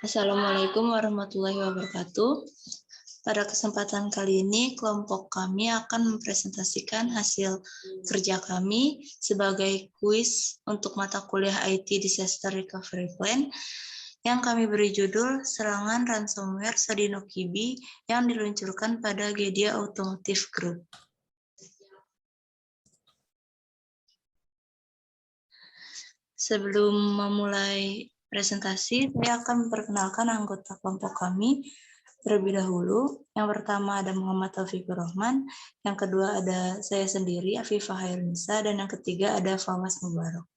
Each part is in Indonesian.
Assalamualaikum warahmatullahi wabarakatuh. Pada kesempatan kali ini, kelompok kami akan mempresentasikan hasil kerja kami sebagai kuis untuk mata kuliah IT Disaster Recovery Plan yang kami beri judul Serangan Ransomware Sodino Kibi yang diluncurkan pada Gedia Automotive Group. Sebelum memulai presentasi, saya akan memperkenalkan anggota kelompok kami terlebih dahulu. Yang pertama ada Muhammad Taufikur Rahman, yang kedua ada saya sendiri, Afifah Hairunisa, dan yang ketiga ada Fawas Mubarak.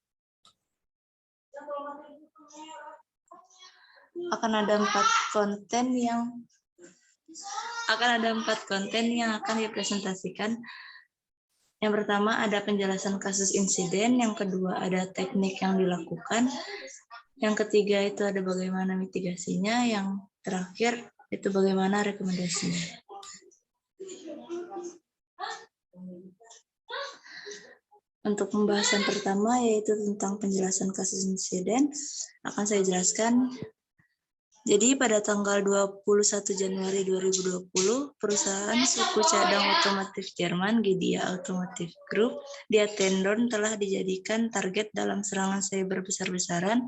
Akan ada empat konten yang akan dipresentasikan. Yang pertama ada penjelasan kasus insiden, yang kedua ada teknik yang dilakukan, yang ketiga itu ada bagaimana mitigasinya, yang terakhir itu bagaimana rekomendasinya. Untuk pembahasan pertama yaitu tentang penjelasan kasus insiden, akan saya jelaskan. Jadi pada tanggal 21 Januari 2020, perusahaan suku cadang otomotif Jerman, Gedia Automotive Group, di Attendorn telah dijadikan target dalam serangan cyber besar-besaran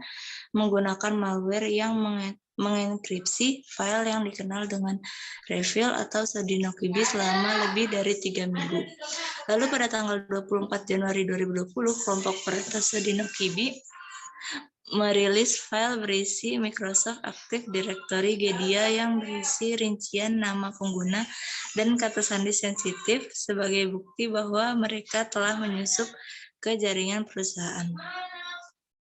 menggunakan malware yang mengenkripsi file yang dikenal dengan Reveal atau Sodino Kibi selama lebih dari 3 minggu. Lalu pada tanggal 24 Januari 2020, kelompok peretas Sodino Kibi merilis file berisi Microsoft Active Directory Gedia yang berisi rincian nama pengguna dan kata sandi sensitif sebagai bukti bahwa mereka telah menyusup ke jaringan perusahaan.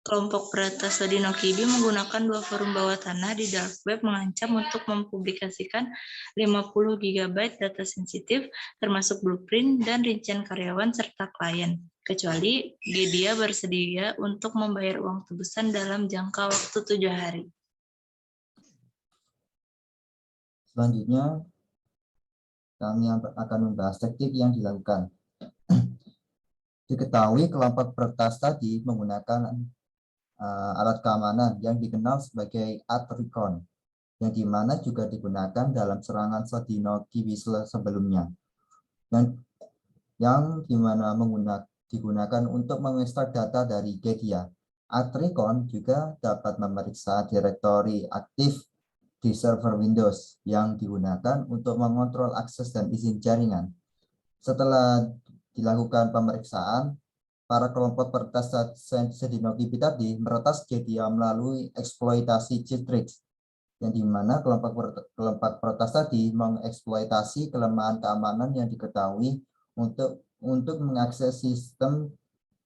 Kelompok peretas Sodino Kibi menggunakan 2 forum bawah tanah di dark web mengancam untuk mempublikasikan 50 GB data sensitif termasuk blueprint dan rincian karyawan serta klien, kecuali Gedia bersedia untuk membayar uang tebusan dalam jangka waktu 7 hari. Selanjutnya, kami akan membahas teknik yang dilakukan. Diketahui kelompok peretas tadi menggunakan alat keamanan yang dikenal sebagai Atricon, yang dimana juga digunakan dalam serangan Sodino Kibi sebelumnya, yang dimana digunakan untuk mengekstrak data dari Gedia. Atricon juga dapat memeriksa direktori aktif di server Windows yang digunakan untuk mengontrol akses dan izin jaringan. Setelah dilakukan pemeriksaan, para kelompok peretas Sodino Kibi tadi meretas Gedia melalui eksploitasi cheat tricks, yang dimana kelompok peretas tadi mengeksploitasi kelemahan keamanan yang diketahui untuk mengakses sistem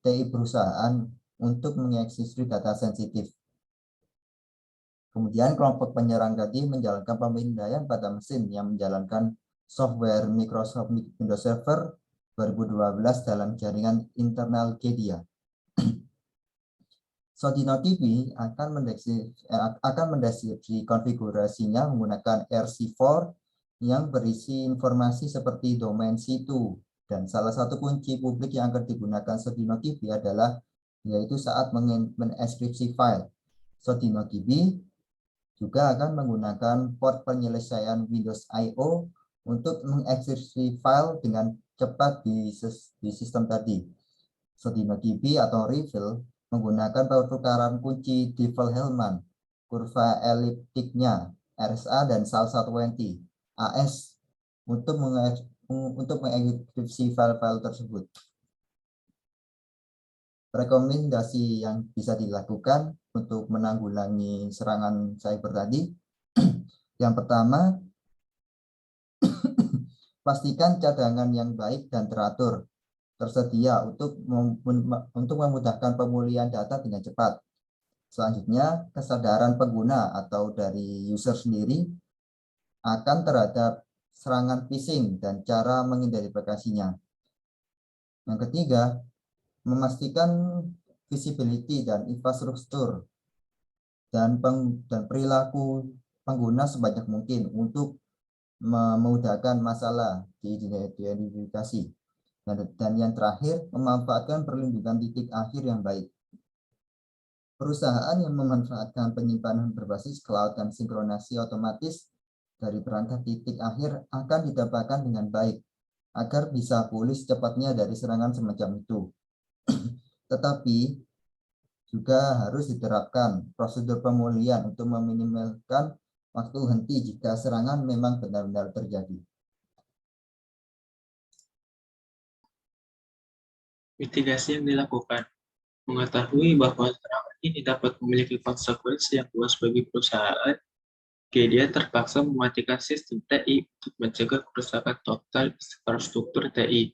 TI perusahaan untuk mengakses data sensitif. Kemudian kelompok penyerang tadi menjalankan pemindaian pada mesin yang menjalankan software Microsoft Windows Server 2012 dalam jaringan internal Gedia. Sodino Kibi akan mendeskripsi konfigurasinya menggunakan RC4 yang berisi informasi seperti domain situ, dan salah satu kunci publik yang akan digunakan Sodino Kibi adalah yaitu saat mengekskripsi file. Sodino Kibi juga akan menggunakan port penyelesaian Windows I/O untuk mengekskripsi file dengan cepat di sistem tadi. Sodino Kibi atau Reveal menggunakan pertukaran kunci Diffie-Hellman, kurva eliptiknya, RSA dan SAL120 AS untuk mengekskripsi file-file tersebut. Rekomendasi yang bisa dilakukan untuk menanggulangi serangan cyber tadi. Yang pertama, pastikan cadangan yang baik dan teratur tersedia untuk memudahkan pemulihan data dengan cepat. Selanjutnya, kesadaran pengguna atau dari user sendiri akan terhadap serangan phishing dan cara mengidentifikasinya. Yang ketiga, memastikan visibility dan infrastruktur dan perilaku pengguna sebanyak mungkin untuk memudahkan masalah diidentifikasi. Dan yang terakhir, memanfaatkan perlindungan titik akhir yang baik. Perusahaan yang memanfaatkan penyimpanan berbasis cloud dan sinkronasi otomatis dari perangkat titik akhir akan didapatkan dengan baik agar bisa pulih secepatnya dari serangan semacam itu. Tetapi juga harus diterapkan prosedur pemulihan untuk meminimalkan waktu henti jika serangan memang benar-benar terjadi. Mitigasi yang dilakukan. Mengetahui bahwa serangan ini dapat memiliki konsekuensi yang luas bagi perusahaan, GDA terpaksa mematikan sistem TI untuk mencegah kerusakan total infrastruktur TI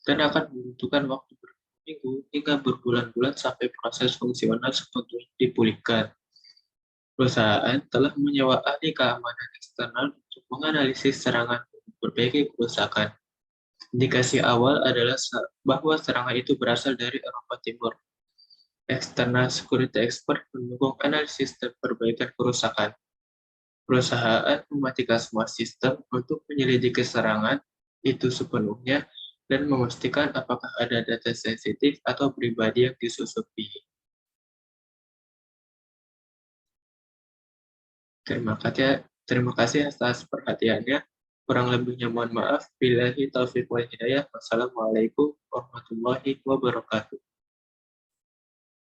dan akan membutuhkan waktu berminggu hingga berbulan-bulan sampai proses fungsional sepenuhnya dipulihkan. Perusahaan telah menyewa ahli keamanan eksternal untuk menganalisis serangan dan memperbaiki kerusakan. Indikasi awal adalah bahwa serangan itu berasal dari Eropa Timur. External security expert mendukung analisis dan perbaikan kerusakan. Perusahaan mematikan semua sistem untuk menyelidiki serangan itu sepenuhnya dan memastikan apakah ada data sensitif atau pribadi yang disusupi. Terima kasih atas perhatiannya. Kurang lebihnya mohon maaf. Billahi taufiq wal hidayah. Wassalamualaikum warahmatullahi wabarakatuh.